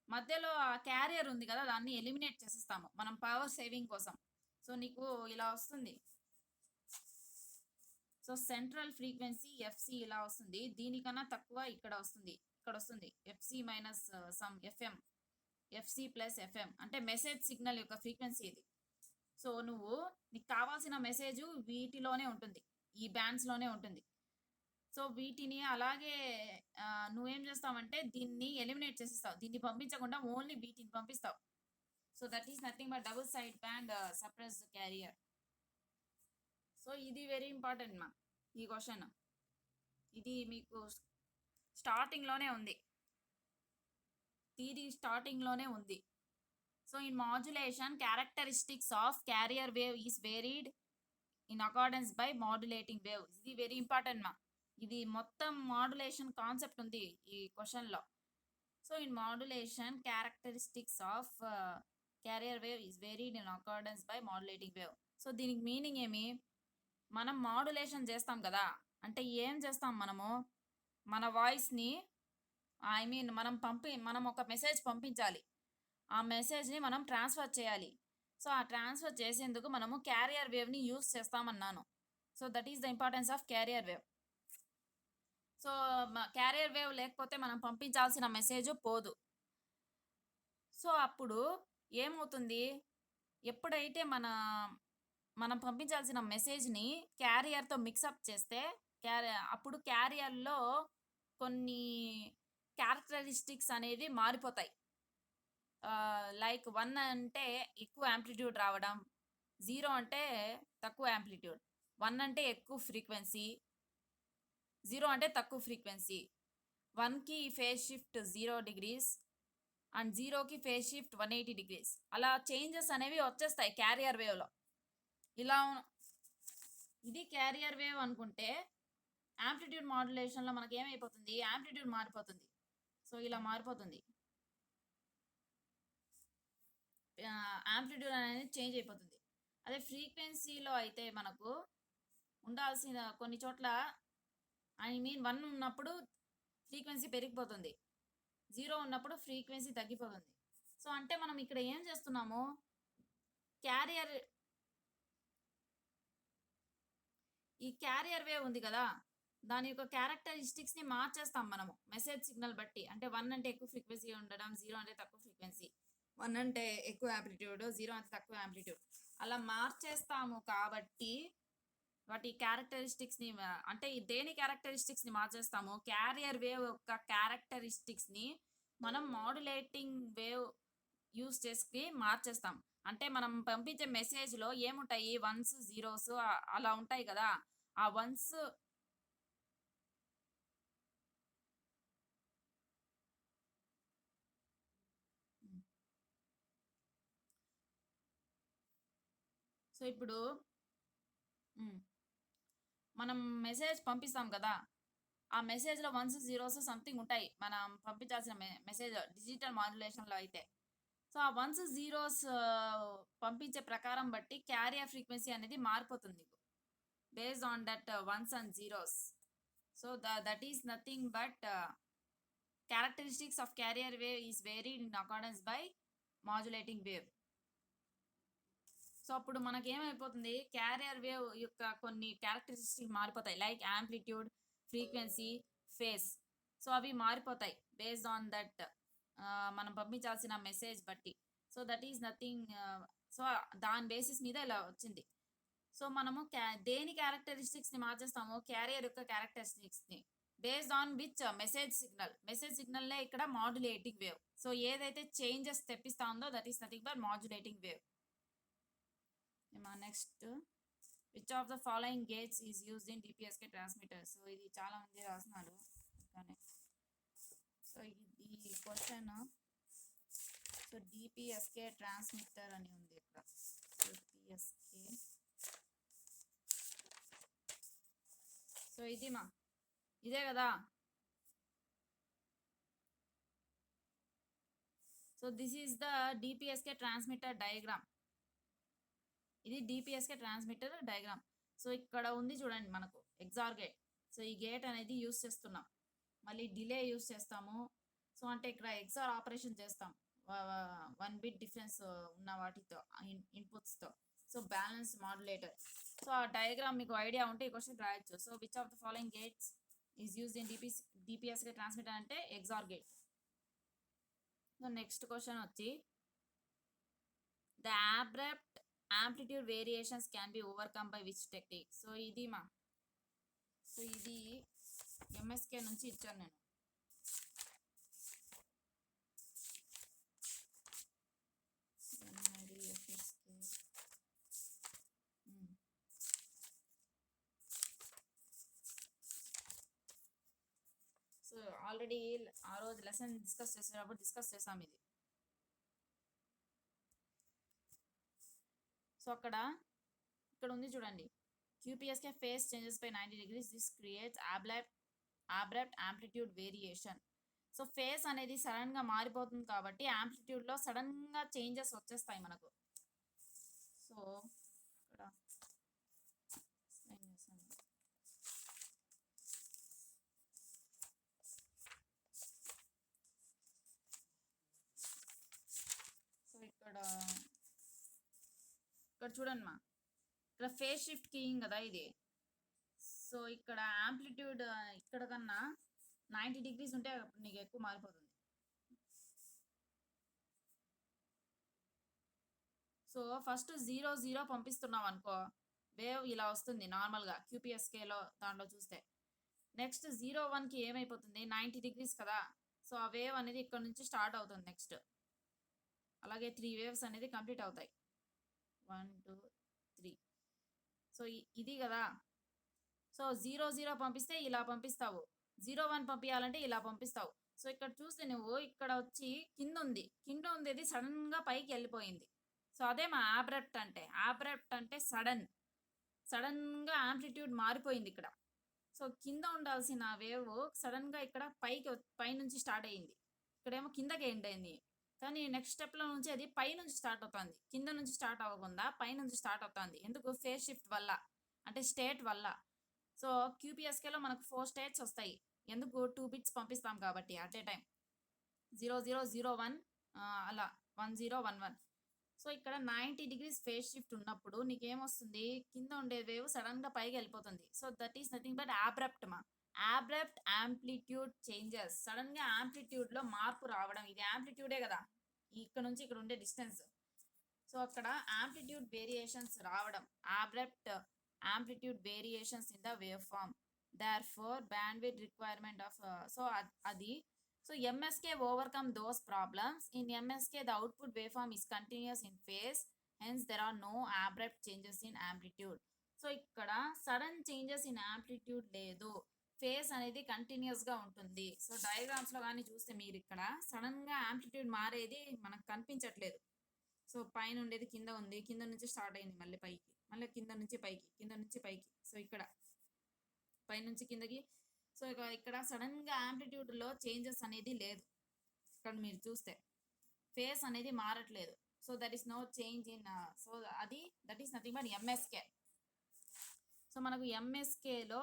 [SPEAKER 1] మధ్యలో ఆ క్యారియర్ ఉంది కదా, దాన్ని ఎలిమినేట్ చేసేస్తాము మనం పవర్ సేవింగ్ కోసం. సో నీకు ఇలా వస్తుంది. సో సెంట్రల్ ఫ్రీక్వెన్సీ ఎఫ్సి ఇలా వస్తుంది. దీనికన్నా తక్కువ ఇక్కడ వస్తుంది FC minus sum FM, FC plus FM అంటే మెసేజ్ సిగ్నల్ యొక్క ఫ్రీక్వెన్సీ ఇది. సో నీకు కావాల్సిన మెసేజ్ వీటిలోనే ఉంటుంది, ఈ బ్యాండ్స్లోనే ఉంటుంది. సో వీటిని అలాగే నువ్వేం చేస్తావంటే దీన్ని ఎలిమినేట్ చేసేస్తావు, దీన్ని పంపించకుండా ఓన్లీ వీటిని పంపిస్తావు. So that is nothing but double side band suppressed carrier. So ఇది వెరీ ఇంపార్టెంట్ మా ఈ క్వశ్చన్. ఇది మీకు స్టార్టింగ్లోనే ఉంది, థియరీ స్టార్టింగ్లోనే ఉంది. So in modulation characteristics of carrier wave is varied in accordance by modulating wave. ఇది వెరీ ఇంపార్టెంట్ మా. ఇది మొత్తం మాడ్యులేషన్ కాన్సెప్ట్ ఉంది ఈ క్వశ్చన్లో. So in modulation characteristics of carrier wave is varied in accordance by modulating wave. So దీనికి మీనింగ్ ఏమి? మనం మాడ్యులేషన్ చేస్తాం కదా, అంటే ఏం చేస్తాం మనము? మన వాయిస్ని మనం ఒక మెసేజ్ పంపించాలి, ఆ మెసేజ్ని మనం ట్రాన్స్ఫర్ చేయాలి. సో ఆ ట్రాన్స్ఫర్ చేసేందుకు మనము క్యారియర్ వేవ్ని యూస్ చేస్తామన్నాను. So that is the importance of carrier wave. So carrier wave లేకపోతే మనం పంపించాల్సిన మెసేజ్ పోదు. సో అప్పుడు ఏమవుతుంది? ఎప్పుడైతే మనం పంపించాల్సిన మెసేజ్ని క్యారియర్తో మిక్సప్ చేస్తే అప్పుడు క్యారియర్లో కొన్ని క్యారెక్టరిస్టిక్స్ అనేవి మారిపోతాయి. లైక్ 1 అంటే ఎక్కువ యాంప్లిట్యూడ్ రావడం, 0 అంటే తక్కువ యాంప్లిట్యూడ్, 1 అంటే ఎక్కువ ఫ్రీక్వెన్సీ, 0 అంటే తక్కువ ఫ్రీక్వెన్సీ, 1కి ఫేజ్ షిఫ్ట్ 0 degrees అండ్ 0కి ఫేజ్ షిఫ్ట్ 180 degrees. అలా చేంజెస్ అనేవి వచ్చేస్తాయి క్యారియర్ వేవ్లో. ఇది క్యారియర్ వేవ్ అనుకుంటే యాంప్లిట్యూడ్ మాడ్యులేషన్లో మనకి ఏమైపోతుంది? యాంప్లిట్యూడ్ మారిపోతుంది. సో ఇలా మారిపోతుంది, యాంప్లిట్యూడ్ అనేది చేంజ్ అయిపోతుంది. అదే ఫ్రీక్వెన్సీలో అయితే మనకు ఉండాల్సిన కొన్ని చోట్ల 1 ఉన్నప్పుడు ఫ్రీక్వెన్సీ పెరిగిపోతుంది, 0 ఉన్నప్పుడు ఫ్రీక్వెన్సీ తగ్గిపోతుంది. సో అంటే మనం ఇక్కడ ఏం చేస్తున్నాము? ఈ క్యారియర్ వేవ్ ఉంది కదా, దాని యొక్క క్యారెక్టరిస్టిక్స్ని మార్చేస్తాం మనము మెసేజ్ సిగ్నల్ బట్టి. అంటే 1 అంటే ఎక్కువ ఫ్రీక్వెన్సీ ఉండడం, 0 అంటే తక్కువ ఫ్రీక్వెన్సీ, 1 అంటే ఎక్కువ యాంప్లిట్యూడ్, 0 అంటే తక్కువ యాంప్లిట్యూడ్, అలా మార్చేస్తాము. కాబట్టి వాటి క్యారెక్టరిస్టిక్స్ని అంటే దేని క్యారెక్టరిస్టిక్స్ని మార్చేస్తాము? క్యారియర్ వేవ్ యొక్క క్యారెక్టరిస్టిక్స్ని మనం మాడ్యులేటింగ్ వేవ్ యూస్ చేసి మార్చేస్తాం. అంటే మనం పంపించే మెసేజ్లో ఏముంటాయి? 1s 0s అలా ఉంటాయి కదా. ఆ 1s సో ఇప్పుడు మనం మెసేజ్ పంపిస్తాం కదా, ఆ మెసేజ్లో 1s 0s సంథింగ్ ఉంటాయి మనం పంపించాల్సిన మెసేజ్ డిజిటల్ మాడ్యులేషన్లో అయితే. సో ఆ 1s 0s పంపించే ప్రకారం బట్టి క్యారియర్ ఫ్రీక్వెన్సీ అనేది మారిపోతుంది based on that 1s and 0s. So that is nothing but characteristics of carrier wave is varied in accordance by modulating wave. So అప్పుడు మనకేమైపోతుంది? క్యారియర్ వేవ్ యొక్క కొన్ని క్యారెక్టరిస్టిక్స్ మారిపోతాయి, like amplitude, frequency, face. So అవి మారిపోతాయి బేస్డ్ ఆన్ దట్ మనం పంపించాల్సిన మెసేజ్ బట్టి. So that is nothing. So దాని బేసిస్ మీద ఇలా వచ్చింది. సో మనము దేని క్యారెక్టరిస్టిక్స్ని మార్చేస్తాము? క్యారియర్ యొక్క క్యారెక్టరిస్టిక్స్ని బేస్డ్ ఆన్ విచ్ మెసేజ్ సిగ్నల్నే ఇక్కడ మాడ్యులేటింగ్ వేవ్. సో ఏదైతే చేంజెస్ తెప్పిస్తా ఉందో that is nothing but modulating wave. Next, which of the following gates is used in DPSK transmitter. So ఇది చాలా మంది రాస్తున్నారు కానీ. సో ఈ క్వశ్చన్, సో డిపిఎస్కే ట్రాన్స్మిటర్ అని ఉంది ఇక్కడ. డిపిఎస్కే, సో ఇదే కదా. So this is the DPSK transmitter diagram. ఇది డిపిఎస్కే ట్రాన్స్మిటర్ డయాగ్రామ్. సో ఇక్కడ ఉంది చూడండి మనకు ఎగ్జార్ గేట్. సో ఈ గేట్ అనేది యూస్ చేస్తున్నాం, మళ్ళీ డిలే యూస్ చేస్తాము. సో అంటే ఇక్కడ ఎగ్జార్ ఆపరేషన్ చేస్తాం 1 bit డిఫరెన్స్ ఉన్న వాటితో ఇన్పుట్స్తో. So balance modulator. సో ఆ డయాగ్రామ్ మీకు ఐడియా ఉంటే ఈ క్వశ్చన్ రాయొచ్చు. So which of the following gates is used in DPSK transmitter అంటే XOR gate. So next question వచ్చి, the abrupt amplitude variations can be overcome by which technique. So ఇది ఎంఎస్కే నుంచి ఇచ్చాను నేను. సో ఆల్రెడీ ఆ రోజు లెసన్ డిస్కస్ చేసేటప్పుడు డిస్కస్ చేసాం ఇది. సో ఇక్కడ ఉంది చూడండి, QPSK phase changes by 90 degrees. This creates abrupt amplitude variation. So face అనేది సడన్గా మారిపోతుంది కాబట్టి యాంప్లిట్యూడ్లో సడన్గా చేంజెస్ వచ్చేస్తాయి మనకు. సో ఇక్కడ explain చేస్తాను. సో ఇక్కడ చూడండి మా, ఇక్కడ ఫేస్ షిఫ్ట్ కీయింగ్ కదా ఇది. సో ఇక్కడ యాంప్లిట్యూడ్ ఇక్కడ కన్నా 90 degrees ఉంటే అప్పుడు నీకు ఎక్కువ మారిపోతుంది. సో ఫస్ట్ 0 పంపిస్తున్నాం అనుకో, వేవ్ ఇలా వస్తుంది నార్మల్గా QPSKలో దాంట్లో చూస్తే. నెక్స్ట్ 0 1కి ఏమైపోతుంది, 90 degrees కదా. సో ఆ వేవ్ అనేది ఇక్కడ నుంచి స్టార్ట్ అవుతుంది నెక్స్ట్. అలాగే 3 waves అనేది కంప్లీట్ అవుతాయి. 1 2 3. సో ఇది కదా. సో 0 పంపిస్తే ఇలా పంపిస్తావు, 0 1 పంపించాలంటే ఇలా పంపిస్తావు. సో ఇక్కడ చూస్తే నువ్వు ఇక్కడ వచ్చి కింద ఉండేది సడన్గా పైకి వెళ్ళిపోయింది. సో అదే మా ఆబ్రప్ట్ అంటే సడన్గా యాంప్లిట్యూడ్ మారిపోయింది ఇక్కడ. సో కింద ఉండాల్సిన వేవ్ సడన్గా ఇక్కడ పైనుంచి స్టార్ట్ అయ్యింది, ఇక్కడేమో కిందకి ఎండ్ అయింది. కానీ నెక్స్ట్ స్టెప్లో నుంచి అది పై నుంచి స్టార్ట్ అవుతుంది, కింద నుంచి స్టార్ట్ అవ్వకుండా పై నుంచి స్టార్ట్ అవుతుంది. ఎందుకు, ఫేస్ షిఫ్ట్ వల్ల, అంటే స్టేట్ వల్ల. సో QPSKలో మనకు 4 states వస్తాయి. ఎందుకు, 2 bits పంపిస్తాం కాబట్టి అట్ ఏ టైం. 0 0 0 1 అలా 1 0 1 1. సో ఇక్కడ 90 degrees ఫేస్ షిఫ్ట్ ఉన్నప్పుడు నీకేమొస్తుంది, కింద ఉండే వేవ్ సడన్గా పైకి వెళ్ళిపోతుంది. So that is nothing but abrupt amplitude changes. సడన్గా యాంప్లిట్యూడ్లో మార్పు రావడం, ఇది యాంప్లిట్యూడే కదా, ఇక్కడ నుంచి ఇక్కడ ఉండే డిస్టెన్స్. సో అక్కడ యాంప్లిట్యూడ్ వేరియేషన్స్ రావడం, ఆబ్రప్ట్ amplitude variations in the waveform, therefore bandwidth requirement of so MSK overcome those problems. In MSK the output waveform is continuous in phase, hence there are no abrupt changes in amplitude. So ఇక్కడ సడన్ చేంజెస్ ఇన్ యాంప్లిట్యూడ్ లేదు, ఫేస్ అనేది కంటిన్యూస్గా ఉంటుంది. సో డయాగ్రామ్స్లో కానీ చూస్తే మీరు ఇక్కడ సడన్గా యాంప్లిట్యూడ్ మారేది మనకు కనిపించట్లేదు. సో పైన ఉండేది కింద ఉంది, కింద నుంచి స్టార్ట్ అయింది మళ్ళీ పైకి, మళ్ళీ కింద నుంచి పైకి. సో ఇక్కడ పైనుంచి కిందకి. సో ఇక్కడ సడన్గా యాంప్లిట్యూడ్లో చేంజెస్ అనేది లేదు. ఇక్కడ మీరు చూస్తే ఫేస్ అనేది మారట్లేదు. So that is no change in, so that is nothing but MSK. So మనకు MSKలో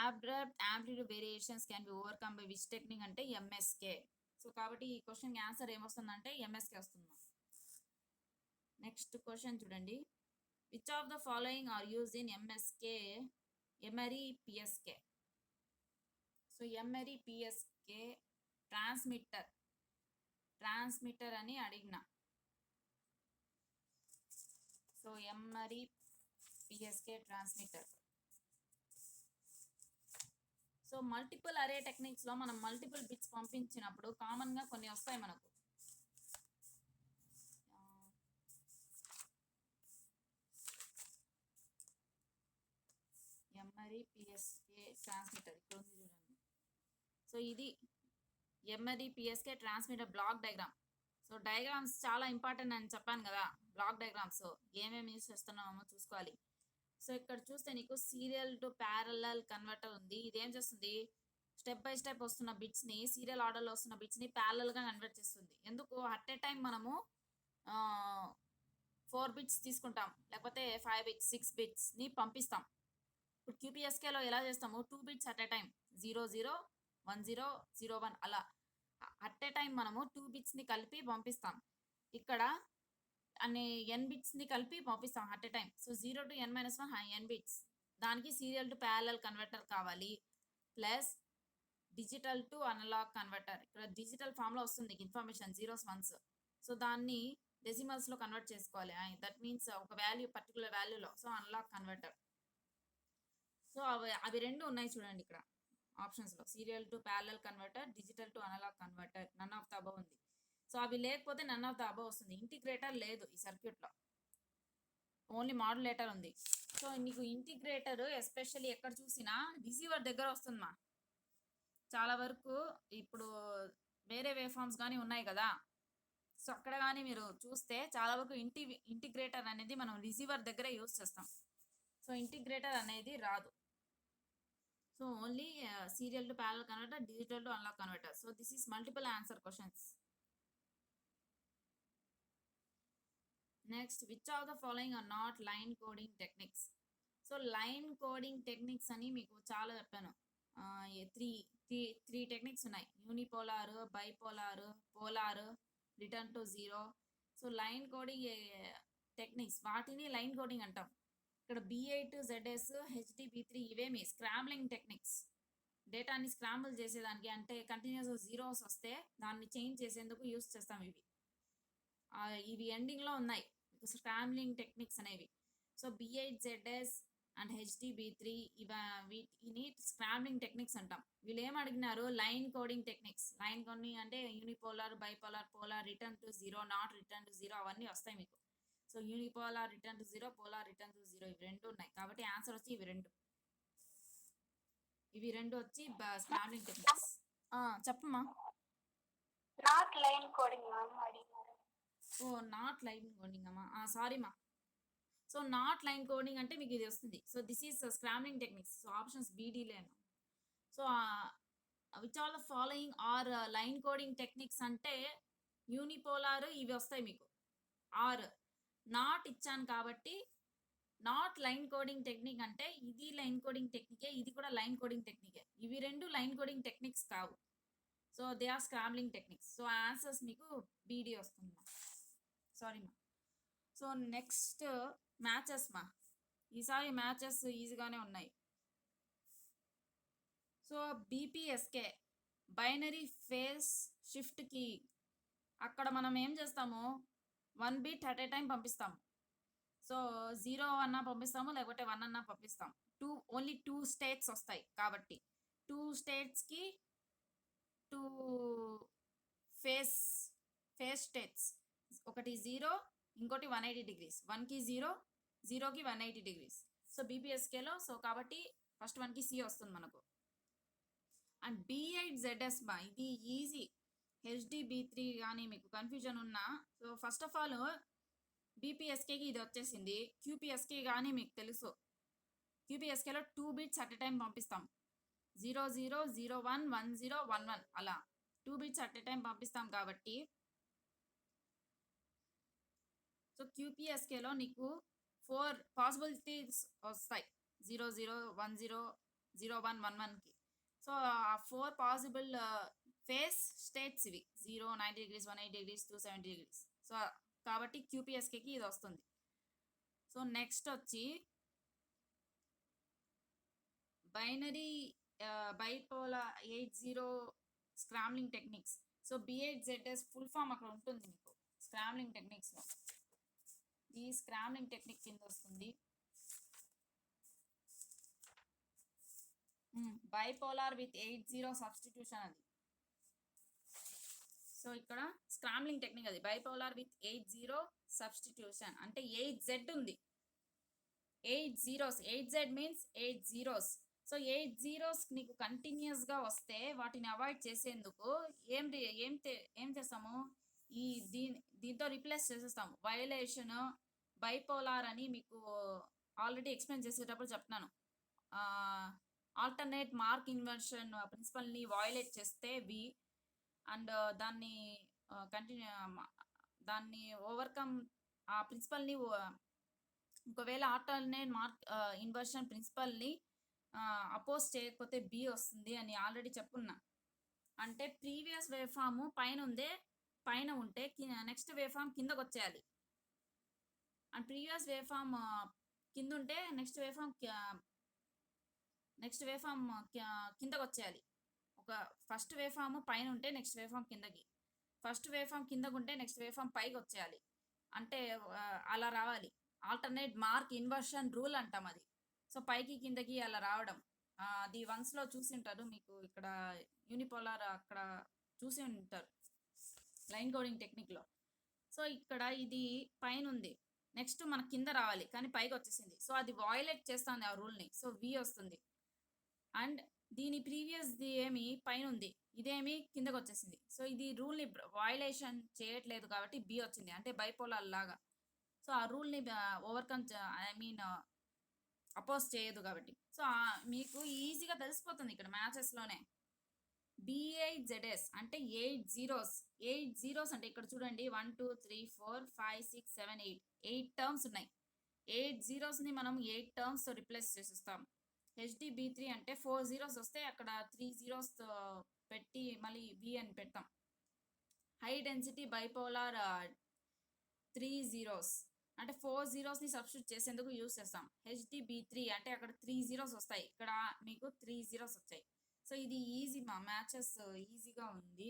[SPEAKER 1] abrupt amplitude variations can be overcome by which technique అంటే MSK. సో కాబట్టి ఈ క్వశ్చన్కి ఆన్సర్ ఏమొస్తుందంటే MSK వస్తుంది. నెక్స్ట్ క్వశ్చన్ చూడండి, which of the following are use in M-ary PSK. So M-ary PSK transmitter అని అడిగిన. So M-ary PSK transmitter. So multiple array టెక్నిక్స్లో మనం మల్టిపుల్ బిట్స్ పంపించినప్పుడు కామన్గా కొన్ని వస్తాయి మనకు. ఎమరీ PSK ట్రాన్స్మిటర్ ఇక్కడ ఉంది చూడండి. సో ఇది Emory PSK transmitter block diagram. So diagrams చాలా ఇంపార్టెంట్ అని చెప్పాను కదా, బ్లాక్ డయాగ్రామ్స్ ఏమేమి యూస్ చేస్తున్నామో చూసుకోవాలి. సో ఇక్కడ చూస్తే నీకు సీరియల్ టు ప్యారలల్ కన్వర్టర్ ఉంది. ఇదేం చేస్తుంది, స్టెప్ బై స్టెప్ వస్తున్న బిట్స్ని, సీరియల్ ఆర్డర్లో వస్తున్న బిట్స్ని ప్యారలల్గా కన్వర్ట్ చేస్తుంది. ఎందుకు, అట్ ఏ టైం మనము 4 bits తీసుకుంటాం, లేకపోతే 5 bits 6 bitsని పంపిస్తాం. ఇప్పుడు QPSKలో ఎలా చేస్తాము, 2 bits అట్ ఏ టైం, 0 0 1 0 0 1 అలా అట్ ఏ టైం మనము 2 bitsని కలిపి పంపిస్తాం. ఇక్కడ అన్ని n bitsని కలిపి పంపిస్తాం at a time. So 0 to n-1 n bits, దానికి సీరియల్ టు ప్యారలల్ కన్వర్టర్ కావాలి, plus digital to analog converter. ఇక్కడ డిజిటల్ ఫామ్లో వస్తుంది ఇన్ఫర్మేషన్, 0s 1s. సో దాన్ని డెసిమల్స్లో కన్వర్ట్ చేసుకోవాలి, దట్ మీన్స్ ఒక వాల్యూ పర్టికులర్ వాల్యూలో. So analog converter. సో అవి రెండు ఉన్నాయి చూడండి ఇక్కడ ఆప్షన్స్లో, serial to parallel converter, digital to analog converter. None of the above ఉంది. సో అవి లేకపోతే నన్ ఆఫ్ ద అబవ్ వస్తుంది. ఇంటిగ్రేటర్ లేదు ఈ సర్క్యూట్లో, ఓన్లీ మాడ్యులేటర్ ఉంది. సో నీకు ఇంటిగ్రేటర్ ఎస్పెషల్లీ ఎక్కడ చూసినా రిసీవర్ దగ్గర వస్తుందమ్మా. చాలా వరకు ఇప్పుడు వేరే వేవ్ ఫార్మ్స్ కానీ ఉన్నాయి కదా, సో అక్కడ కానీ మీరు చూస్తే చాలా వరకు ఇంటిగ్రేటర్ అనేది మనం రిసీవర్ దగ్గర యూస్ చేస్తాం. సో ఇంటిగ్రేటర్ అనేది రాదు. So only serial to parallel converter, digital to analog converter. So this is multiple answer questions. Next, which of the following are not line coding techniques? So line coding techniques అని మీకు చాలా చెప్పాను. త్రీ త్రీ త్రీ టెక్నిక్స్ ఉన్నాయి: unipolar, bipolar, polar, return to zero. So line coding techniques, వాటిని లైన్ కోడింగ్ అంటాం. ఇక్కడ B8, ZS, HDB3 ఇవేమి స్క్రాంబ్లింగ్ టెక్నిక్స్. డేటాని స్క్రాంబుల్ చేసేదానికి, అంటే కంటిన్యూస్ జీరోస్ వస్తే దాన్ని చేంజ్ చేసేందుకు యూస్ చేస్తాం ఇవి. ఇవి ఎండింగ్లో ఉన్నాయి స్క్రాంబ్లింగ్ టెక్నిక్స్ అనేవి. So B8, ZS and HDB3 వీటిని స్క్రాంబ్లింగ్ టెక్నిక్స్ అంటాం. వీళ్ళు ఏం అడిగినారు? Line coding techniques. Line coding అంటే unipolar, bipolar, polar, return to zero, not return to zero అవన్నీ వస్తాయి మీకు. So unipolar return to zero, polar return to zero, ఇవి రెండు ఉన్నాయి. కాబట్టి ఆన్సర్ వచ్చి ఇవి రెండు వచ్చి స్క్రాంబ్లింగ్ టెక్నిక్స్. చెప్పమ్మా.
[SPEAKER 2] నాట్ లైన్ కోడింగ్ అడిగినారు.
[SPEAKER 1] ఓ నాట్ లైన్ కోడింగ్ అమ్మా, సారీ మా. సో నాట్ లైన్ కోడింగ్ అంటే మీకు ఇది వస్తుంది. So this is scrambling techniques. So options BDలేను. So which all the following are line coding techniques అంటే యూనిపోలార్ ఇవి వస్తాయి మీకు. ఆర్ నాట్ ఇచ్చాను కాబట్టి నాట్ లైన్ కోడింగ్ టెక్నిక్ అంటే ఇది లైన్ కోడింగ్ టెక్నికే, ఇది కూడా లైన్ కోడింగ్ టెక్నికే. ఇవి రెండు లైన్ కోడింగ్ టెక్నిక్స్ కావు. So they are scrambling techniques. So answers మీకు BD వస్తుంది మా. సారీ మా. సో నెక్స్ట్ మ్యాచెస్ మా. ఈసారి మ్యాచెస్ ఈజీగానే ఉన్నాయి. So BPSK binary phase shift key. అక్కడ మనం ఏం చేస్తాము? 1 బిట్ అట్ ఏ టైం పంపిస్తాము. సో 0 అన్నా పంపిస్తాము, లేకపోతే 1 అన్నా పంపిస్తాం. ఓన్లీ 2 స్టేట్స్ వస్తాయి కాబట్టి 2 స్టేట్స్కి 2 ఫేస్ స్టేట్స్. ఒకటి 0, ఇంకోటి 180 degrees. 1కి 0, 0కి 180 degrees. సో BPSKలో సో కాబట్టి ఫస్ట్ 1కి C వస్తుంది మనకు. అండ్ B8 ZS బా, ఇది ఈజీ. HDB3 కానీ మీకు కన్ఫ్యూజన్ ఉన్నా, సో ఫస్ట్ ఆఫ్ ఆల్ BPSKకి ఇది వచ్చేసింది. QPSK కానీ మీకు తెలుసు. QPSKలో 2 బిట్స్ అట్ ఎ టైం పంపిస్తాం. 00, 01, 10, 11 అలా 2 బిట్స్ అట్ ఎ టైం పంపిస్తాం కాబట్టి సో QPSKలో నీకు 4 పాసిబిలిటీస్ వస్తాయి. 00, 10, 01, 11కి. సో ఆ 4 పాసిబుల్ ఫేస్ స్టేట్స్ ఇవి: 0, 90 degrees, 180 degrees, 270 degrees. సో కాబట్టి QPSKకి ఇది వస్తుంది. సో నెక్స్ట్ వచ్చి binary bipolar 80 scrambling techniques. So B8 ZS full form అక్కడ ఉంటుంది మీకు స్క్రాంబ్లింగ్ టెక్నిక్స్లో. ఈ స్క్రాంబ్లింగ్ టెక్నిక్ కింద వస్తుంది. బైపోలార్ విత్ 80 సబ్స్టిట్యూషన్ అది. సో ఇక్కడ స్క్రాంబ్లింగ్ టెక్నిక్ అది బైపోలార్ విత్ 80 సబ్స్టిట్యూషన్. అంటే 8Z ఉంది, 8 zeros. 8Z means 8 zeros. So 8 zeros నీకు కంటిన్యూస్గా వస్తే వాటిని అవాయిడ్ చేసేందుకు ఏం చేస్తాము? దీంతో రీప్లేస్ చేసేస్తాము. వైలేషన్, బైపోలార్ అని మీకు ఆల్రెడీ ఎక్స్ప్లెయిన్ చేసేటప్పుడు చెప్తున్నాను. ఆల్టర్నేట్ మార్క్ ఇన్వర్షన్ ప్రిన్సిపల్ని వయోలేట్ చేస్తే వి, అండ్ దాన్ని ఓవర్కమ్ ఆ ప్రిన్సిపల్ని, ఒకవేళ ఆల్టర్నేట్ మార్క్ ఇన్వర్షన్ ప్రిన్సిపల్ని అపోజ్ చేయకపోతే B వస్తుంది అని ఆల్రెడీ చెప్పున్నా. అంటే ప్రీవియస్ వేవ్ ఫామ్ పైన ఉంటే నెక్స్ట్ వేవ్ ఫామ్ కిందకు వచ్చేయాలి. అండ్ ప్రీవియస్ వేవ్ ఫామ్ కింద ఉంటే నెక్స్ట్ వేవ్ ఫామ్ కిందకు వచ్చేయాలి. ఒక ఫస్ట్ వేవ్ ఫామ్ పైన ఉంటే నెక్స్ట్ వేవ్ ఫామ్ కిందకి, ఫస్ట్ వేవ్ ఫామ్ కిందకు ఉంటే నెక్స్ట్ వేవ్ ఫామ్ పైకి వచ్చేయాలి. అంటే అలా రావాలి. ఆల్టర్నేట్ మార్క్ ఇన్వర్షన్ రూల్ అంటాం అది. సో పైకి కిందకి అలా రావడం. అది వన్స్లో చూసి ఉంటారు మీకు. ఇక్కడ యూనిపోలార్ అక్కడ చూసి ఉంటారు లైన్ కోడింగ్ టెక్నిక్లో. సో ఇక్కడ ఇది పైన ఉంది, నెక్స్ట్ మన కింద రావాలి కానీ పైకి వచ్చేసింది. సో అది వయోలేట్ చేస్తుంది ఆ రూల్ని. సో V వస్తుంది. అండ్ దీని ప్రీవియస్ది ఏమి పైన ఉంది, ఇదేమి కిందకి వచ్చేసింది. సో ఇది రూల్ని వయలేషన్ చేయట్లేదు కాబట్టి బి వచ్చింది, అంటే బైపోలార్ లాగా. సో ఆ రూల్ని ఓవర్కమ్, ఐ మీన్ అపోజ్ చేయదు కాబట్టి. సో మీకు ఈజీగా తెలిసిపోతుంది ఇక్కడ మ్యాచెస్లోనే. B8ZS అంటే 8 జీరోస్. 8 జీరోస్ అంటే ఇక్కడ చూడండి 1 2 3 4 5 6 7 8 8 టర్మ్స్ ఉన్నాయి. 8 జీరోస్ని మనం 8 టర్మ్స్తో రిప్లేస్ చేసేస్తాం. HDB3 అంటే 4 జీరోస్ వస్తే అక్కడ 3 జీరోస్ పెట్టి మళ్ళీ B అని పెడతాం. హై డెన్సిటీ బైపోలార్ 3 జీరోస్ అంటే 4 జీరోస్ని సబ్స్టిట్యూట్ చేసేందుకు యూస్ చేస్తాం. HDB3 అంటే అక్కడ 3 జీరోస్ వస్తాయి, ఇక్కడ మీకు 3 జీరోస్ వచ్చాయి. సో ఇది ఈజీ, మా మ్యాచెస్ ఈజీగా ఉంది.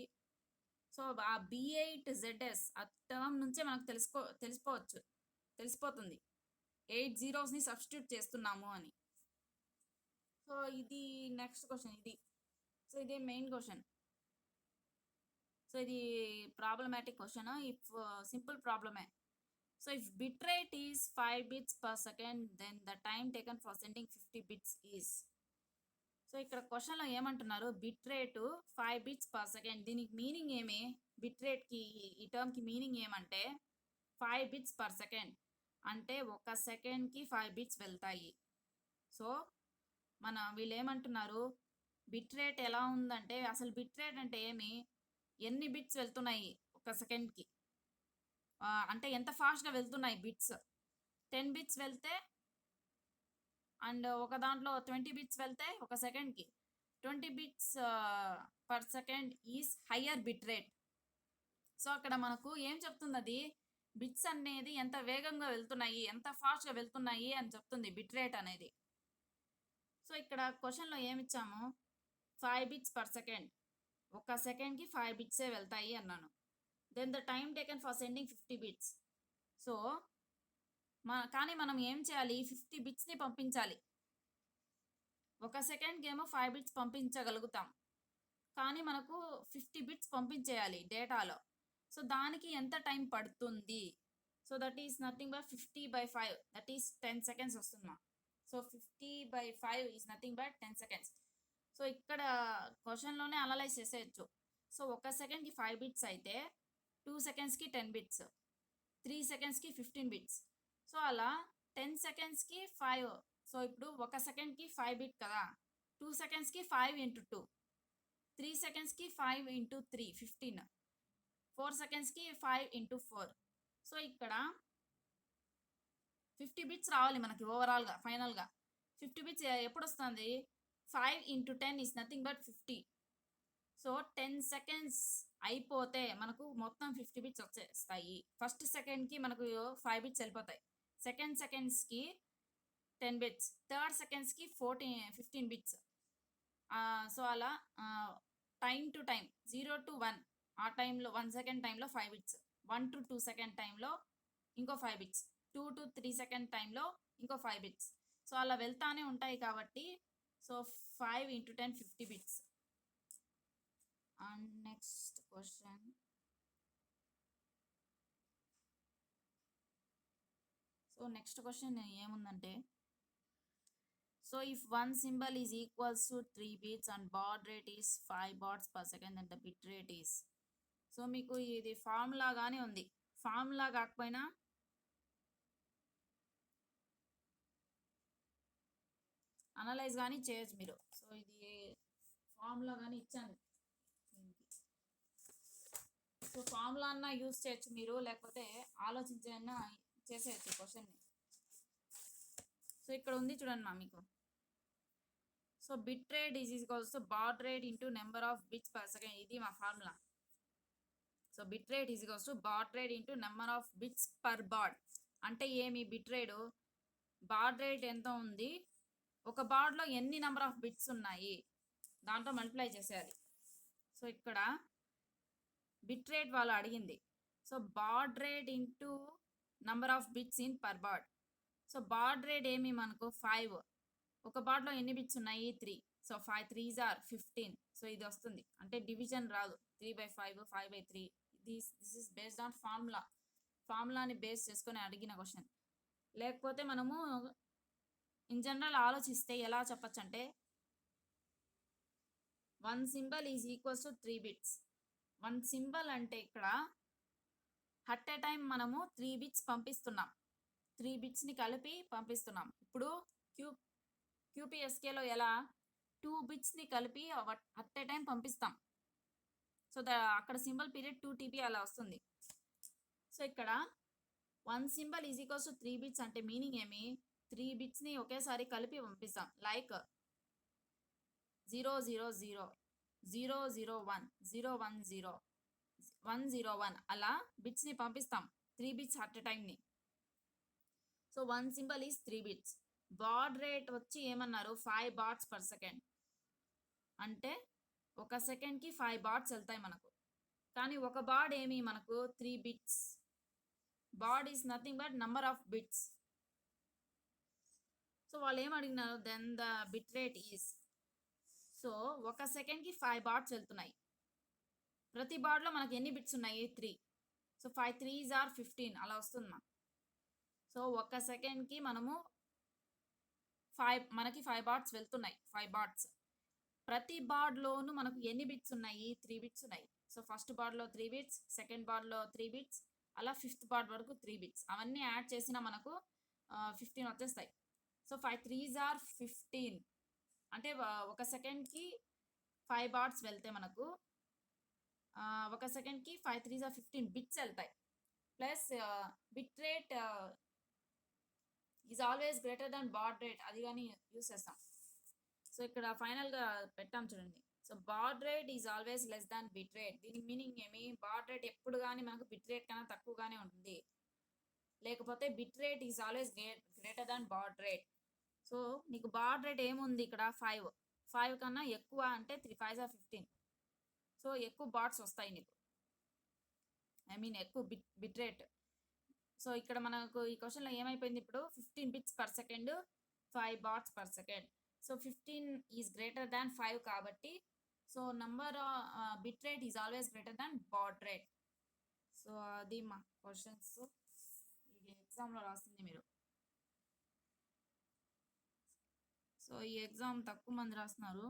[SPEAKER 1] సో ఆ B8ZS ఆ టర్మ్ నుంచే మనకు తెలిసిపోతుంది 8 జీరోస్ని సబ్స్టిట్యూట్ చేస్తున్నాము అని. సో ఇది నెక్స్ట్ క్వశ్చన్ ఇది. సో ఇదే మెయిన్ క్వశ్చన్. సో ఇది ప్రాబ్లమాటిక్ క్వశ్చన్. ఇఫ్ సింపుల్ ప్రాబ్లమే. So if bit rate is 5 bits per second, then the time taken for sending 50 bits is. So ఇక్కడ క్వశ్చన్లో ఏమంటున్నారు, bit rate 5 bits per second. దీనికి మీనింగ్ ఏమి, బిట్ రేట్కి ఈ టర్మ్కి మీనింగ్ ఏమంటే 5 bits per second అంటే ఒక సెకండ్కి 5 bits వెళ్తాయి. సో వీళ్ళు ఏమంటున్నారు, బిట్ రేట్ ఎలా ఉందంటే, అసలు బిట్ రేట్ అంటే ఏమి, ఎన్ని బిట్స్ వెళ్తున్నాయి ఒక సెకండ్కి, అంటే ఎంత ఫాస్ట్గా వెళ్తున్నాయి బిట్స్. 10 bits వెళ్తే అండ్ ఒక దాంట్లో 20 bits వెళ్తే ఒక సెకండ్కి 20 bits per second is higher bit rate. So అక్కడ మనకు ఏం చెప్తుంది, అది బిట్స్ అనేది ఎంత వేగంగా వెళ్తున్నాయి, ఎంత ఫాస్ట్గా వెళ్తున్నాయి అని చెప్తుంది బిట్ రేట్ అనేది. సో ఇక్కడ క్వశ్చన్లో ఏమిచ్చాము, 5 bits per second, ఒక సెకండ్కి 5 bits వెళ్తాయి అన్నాను. Then the time taken for sending 50 bits. So కానీ మనం ఏం చేయాలి, 50 bitsని పంపించాలి. ఒక సెకండ్కి ఏమో 5 bits పంపించగలుగుతాం, కానీ మనకు 50 bits పంపించేయాలి డేటాలో. సో దానికి ఎంత టైం పడుతుంది, so that is nothing but 50/5, that is 10 seconds వస్తుందా. So 50/5 is nothing but 10 seconds. So ఇక్కడ క్వశ్చన్లోనే అనలైజ్ చేసేయచ్చు. సో ఒక సెకండ్కి 5 bits అయితే 2 secondsకి 10 bits, 3 secondsకి 15 bits. సో అలా 10 secondsకి 5. సో ఇప్పుడు ఒక సెకండ్కి 5 bit కదా, 2 secondsకి 5 × 2, 3 secondsకి 5 × 3 15, 4 secondsకి 5 × 4. సో ఇక్కడ 50 bits రావాలి మనకి ఓవరాల్గా ఫైనల్గా. 50 bits ఎప్పుడు వస్తుంది, 5 × 10 is nothing but 50. So 10 seconds అయిపోతే మనకు మొత్తం 50 bits వచ్చేస్తాయి. ఫస్ట్ సెకండ్కి మనకు 5 bits వెళ్ళిపోతాయి, సెకండ్ సెకండ్స్కి 10 bits, థర్డ్ సెకండ్స్కి 15 bits. సో అలా టైం టు టైం 0 to 1 ఆ టైంలో 1 second టైంలో 5 bits, 1 to 2 second టైంలో ఇంకో 5 bits, 2 to 3 second టైంలో ఇంకో 5 bits. సో అలా వెళ్తానే ఉంటాయి కాబట్టి so 5 × 10 50 bits. And next question. So next question ఏముందంటే, so if one symbol is equals to 3 bits and baud rate is 5 baud per second and the bit rate is. So మీకు ఇది ఫార్ములా కానీ ఉంది, ఫార్ములా కాకపోయినా అనలైజ్ కానీ చేయొచ్చు మీరు. సో ఇది ఫార్ములా కానీ ఇచ్చాను, సో ఫార్ములా అన్న యూస్ చేయొచ్చు మీరు, లేకపోతే ఆలోచించైనా చేసేయచ్చు క్వశ్చన్ని. సో ఇక్కడ ఉంది చూడండి మీకు. So bit rate is equals to baud rate into number of bits per second, ఇది మా ఫార్ములా. So bit rate is equals to baud rate into number of bits per baud. అంటే ఏమి, బిట్ రేట్ బాడ్ రేట్ ఎంత ఉంది, ఒక బాడ్లో ఎన్ని నెంబర్ ఆఫ్ బిట్స్ ఉన్నాయి దాంట్లో మల్టిప్లై చేసేయాలి. సో ఇక్కడ బిట్ రేట్ వాళ్ళు అడిగింది. So baud rate into number of bits in per baud. So baud rate ఏమి మనకు 5, ఒక బాడ్లో ఎన్ని బిట్స్ ఉన్నాయి 3. So 5 3s are 15. సో ఇది వస్తుంది, అంటే డివిజన్ రాదు, 3/5 5/3. దిస్ ఈస్ బేస్డ్ ఆన్ ఫార్ములాని బేస్ చేసుకొని అడిగిన క్వశ్చన్. లేకపోతే మనము ఇన్ జనరల్ ఆలోచిస్తే ఎలా చెప్పచ్చు అంటే, 1 symbol is equals to 3 bits. 1 symbol అంటే ఇక్కడ అట్ ఏ టైం మనము 3 బిట్స్ పంపిస్తున్నాం. 3 బిట్స్ని కలిపి పంపిస్తున్నాం. ఇప్పుడు క్యూపీఎస్కేలో ఎలా 2 బిట్స్ని కలిపి అట్ ఏ టైం పంపిస్తాం. సో అక్కడ సింబల్ పీరియడ్ 2 TB అలా వస్తుంది. సో ఇక్కడ 1 symbol is equals to 3 bits అంటే మీనింగ్ ఏమి, 3 బిట్స్ని ఒకేసారి కలిపి పంపిస్తాం. లైక్ 000, 001, 010, 101 అలా బిట్స్ని పంపిస్తాం. 3 బిట్స్ అట్ ఎ టైంని. So 1 symbol is 3 bits. Bad rate వచ్చి ఏమన్నారు 5 బాట్స్ పర్ సెకండ్. అంటే ఒక సెకండ్కి 5 బాట్స్ వెళ్తాయి మనకు. కానీ ఒక బాడ్ ఏమి మనకు 3 bits. Baud is nothing but number of bits. So వాళ్ళు ఏం అడిగినారు, then the bit rate is. So ఒక సెకండ్కి 5 బాట్స్ వెళ్తున్నాయి. ప్రతి బాడ్లో మనకి ఎన్ని బిట్స్ ఉన్నాయి 3. సో 5 3s are 15 అలా వస్తుంది మా. సో ఒక సెకండ్కి మనము మనకి 5 బాట్స్ వెళ్తున్నాయి. 5 బాట్స్. ప్రతి బాడ్లోనూ మనకు ఎన్ని బిట్స్ ఉన్నాయి 3 బిట్స్ ఉన్నాయి. సో ఫస్ట్ బాడ్లో 3 బిట్స్, సెకండ్ బాడ్లో 3 బిట్స్, అలా ఫిఫ్త్ బాడ్ వరకు 3 బిట్స్. అవన్నీ యాడ్ చేసినా మనకు 15 వచ్చేస్తాయి. సో 5 3s are 15 అంటే ఒక సెకండ్కి 5 బాట్స్ వెళ్తే మనకు ఒక సెకండ్కి 5 3s are 15 బిట్స్ వెళ్తాయి. Plus bit rate is always greater than baud rate, అది కానీ యూస్ చేస్తాం. సో ఇక్కడ ఫైనల్గా పెట్టాం చూడండి. So baud rate is always less than bit rate. దీని మీనింగ్ ఏమి, బాడ్ రేట్ ఎప్పుడు కానీ మనకు బిట్ రేట్ కన్నా తక్కువగానే ఉంటుంది. లేకపోతే bit rate is always greater than baud rate. So నీకు బాడ్ రేట్ ఏముంది ఇక్కడ 5 కన్నా ఎక్కువ అంటే 3 5s are 15. సో ఎక్కువ బాట్స్ వస్తాయి నీకు, ఐ మీన్ ఎక్కువ బిట్ రేట్. సో ఇక్కడ మనకు ఈ క్వశ్చన్లో ఏమైపోయింది, ఇప్పుడు 15 bits per second, 5 bauds per second. So 15 is greater than 5 కాబట్టి so number bit rate is always greater than baud rate. So అది మా క్వశ్చన్స్. ఇది ఎగ్జామ్లో రాస్తుంది మీరు. సో ఈ ఎగ్జామ్ తక్కువ మంది రాస్తున్నారు.